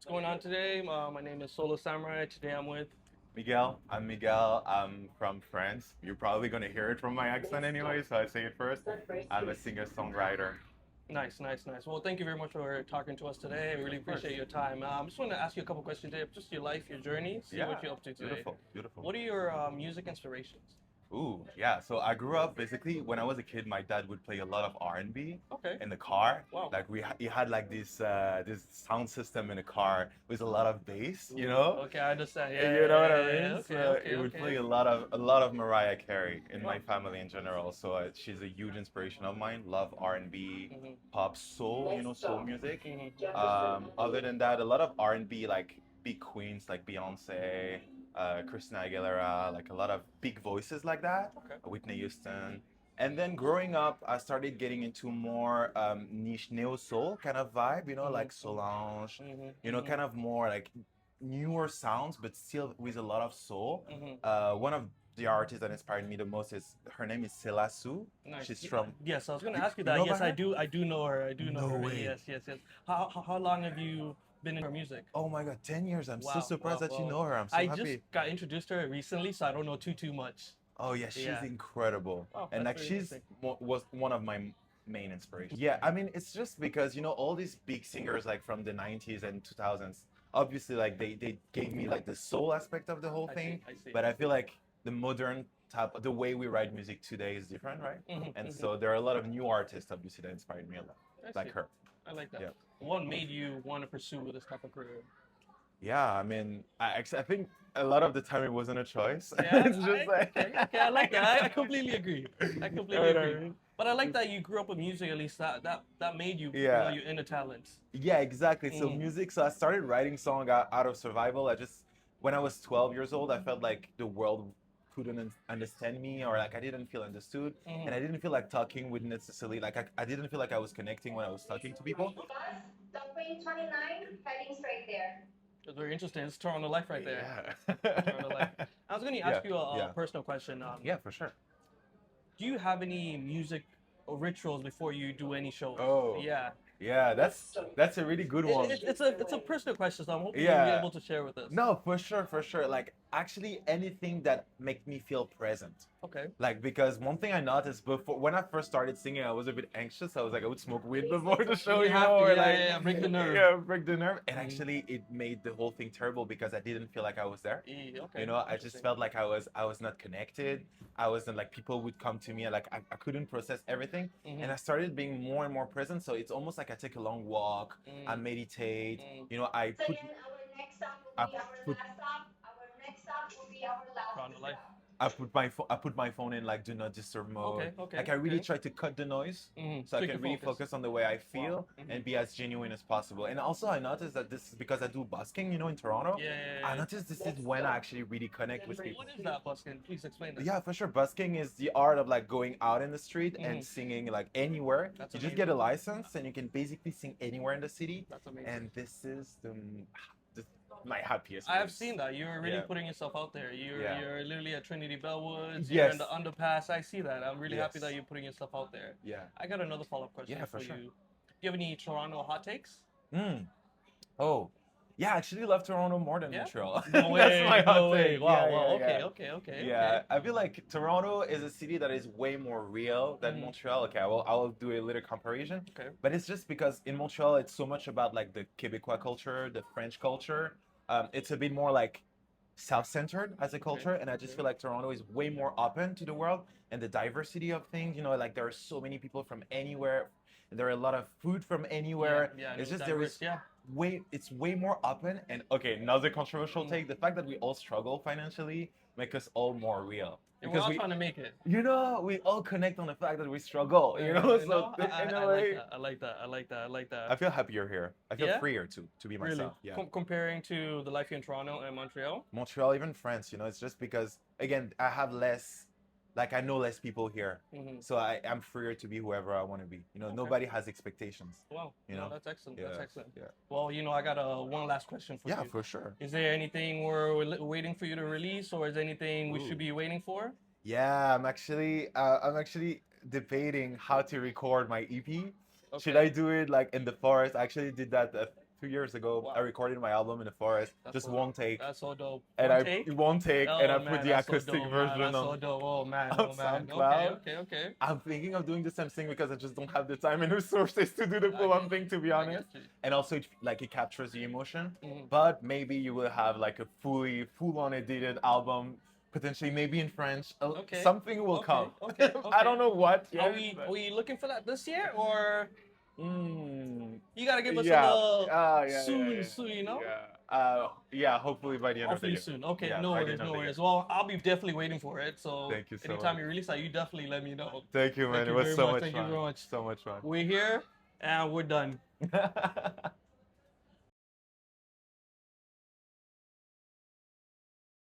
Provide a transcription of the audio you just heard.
What's going on today? My name is Solo Samurai. Today I'm with. Miguel. I'm Miguel. I'm from France. You're probably going to hear it from my accent anyway, so I say it first. I'm a singer-songwriter. Nice, nice, nice. Well, thank you very much for talking to us today. I really Of course. appreciate your time. I just want to ask you a couple questions today, just your life, your journey, see Yeah, what you're up to today. beautiful, beautiful. What are your music inspirations? Ooh, yeah. So I grew up basically when I was a kid. My dad would play a lot of R&B Okay. in the car. Wow. Like he had like this sound system in the car with a lot of bass. You know. Okay, I understand. Yeah. You know what I yeah, yeah, mean? Okay, So okay, it would okay. play a lot of Mariah Carey in my Wow. family in general. So she's a huge inspiration of mine. Love R&B, Mhm. pop, soul. Soul music. Mhm. Other than that, a lot of R&B like big queens like Beyonce, Christina Aguilera, like a lot of big voices like that. Okay. Whitney Houston. And then growing up, I started getting into more niche neo soul kind of vibe, like Solange, kind of more like newer sounds, but still with a lot of soul. One of the artists that inspired me the most is her name is Sue. Nice. She's from. Yes, I was going to You, ask you you that. know Yes, about I her? do. I do know her. I do know No her. way. Yes, yes, yes. How long have you been in her music? Oh my God, 10 years. I'm so Wow, surprised wow, that you wow. know her. I'm so I happy. just got introduced to her recently, so I don't know too much. Oh yeah, she's Yeah. incredible. Wow, And that's like very she's interesting. was one of my main inspirations. Yeah, I mean it's just because all these big singers like from the 90s and 2000s, obviously like they gave me like the soul aspect of the whole I thing, see. I see. but I feel like the modern type, the way we write music today is different, right? And so there are a lot of new artists obviously that inspired me a lot, I like see. her. I like that. Yeah. What made you want to pursue this type of career? Yeah, I mean, I think a lot of the time it wasn't a choice. Yeah, It's just like okay, I like that. I completely agree. I You know completely what I agree. mean? But I like that you grew up with music. At least that made you, Yeah. your inner talents. Yeah, exactly. So Mm. music. So I started writing song out of survival. When I was 12 years old, I felt like the world couldn't understand me, or like I didn't feel understood, and I didn't feel like talking with necessarily like I didn't feel like I was connecting when I was talking to people. Subway 29, heading straight there. It's very interesting. It's Toronto life right there. Yeah. Toronto life. I was going to Yeah, ask you a yeah. personal question. Yeah, for sure. Do you have any music or rituals before you do any shows? Oh. Yeah. Yeah, that's a really good one. It's a personal question, so I'm hoping Yeah. you'll be able to share with us. No, for sure, for sure. Like actually anything that make me feel present. Okay. Like because one thing I noticed before when I first started singing, I was a bit anxious. I was like I would smoke weed before the show, You have to, or yeah, like yeah, break the nerve. Yeah, break the nerve. And actually, it made the whole thing terrible because I didn't feel like I was there. Okay. I just felt like I was not connected. I wasn't like people would come to me and like I couldn't process everything. And I started being more and more present. So it's almost like I take a long walk, I meditate. I So put again, our next stop I will be our put last stop. Our next stop will be our Toronto last life. stop. I put my phone in like do not disturb mode. Okay, Like I really okay. try to cut the noise so I Strict can to really focus. focus on the way I feel Wow. and be as genuine as possible. And also I noticed that this is because I do busking, in Toronto. Yeah. I noticed this is when I actually really connect with people. What is that, busking? Please explain that. Yeah, for sure. Busking is the art of like going out in the street and singing like anywhere. That's You just amazing. get a license and you can basically sing anywhere in the city. That's amazing. And this is my happiest. I have place. seen that. You're really Yeah. putting yourself out there. You're Yeah. you're literally at Trinity Bellwoods. You're in Yes. the underpass. I see that. I'm really happy Yes. that you're putting yourself out there. Yeah. I got another follow-up question Yeah, for for sure. you. Do you have any Toronto hot takes? Oh. Yeah, I actually love Toronto more than Yeah? Montreal. No way. That's my hot No way. take. Wow. Yeah, Wow. yeah, Okay. yeah. Okay. Yeah, I feel like Toronto is a city that is way more real than Montreal. Okay, I will do a little comparison. Okay. But it's just because in Montreal, it's so much about like the Quebecois culture, the French culture. It's a bit more like self-centered as a culture, and I just feel like Toronto is way more open to the world and the diversity of things. Like there are so many people from anywhere. There are a lot of food from anywhere. Yeah. It's just diverse, there is it's way more open. And okay, another controversial take, the fact that we all struggle financially make us all more real. And we're all trying to make it. We all connect on the fact that we struggle, so in a way I like that. I feel happier here. I feel Yeah? freer to be Really? myself. Yeah. Comparing to the life here in Toronto and Montreal? Montreal, even France, it's just because again I have less, like I know less people here, so I'm freer to be whoever I want to be. Nobody has expectations. Wow. No, that's excellent. That's Yeah, excellent. yeah. Well, I got one last question for Yeah, you. for sure. Is there anything we're waiting for you to release, or is there anything we should be waiting for? Yeah, I'm actually debating how to record my EP. Should Okay. I do it like in the forest? I actually did that 2 years ago. Wow. I recorded my album in the forest, That's just so one take, That's so dope. and One I take? one take, Oh, and I man, put the that's so acoustic dope, man. version That's on. so dope. Oh man, on oh man. SoundCloud. Okay. I'm thinking of doing the same thing because I just don't have the time and resources to do the I full-on get thing, to be I honest. get you. And also, it captures the emotion. Mhm. But maybe you will have like a full-on edited album, potentially maybe in French. Okay. Something will come. Okay. I don't know what Are yet. we but- are we looking for that this year, or Mm, you gotta give us yeah. a little Yeah, soon, you know? Yeah, hopefully by the end Hopefully of the year. soon. Okay, Yeah, no by the worries, end of no the year. worries. Well, I'll be definitely waiting for it. So Thank you so anytime much. you release that, you definitely let me know. Thank you, man. Thank It you was very so much. much Thank fun. you very much. So much fun. We're here and we're done.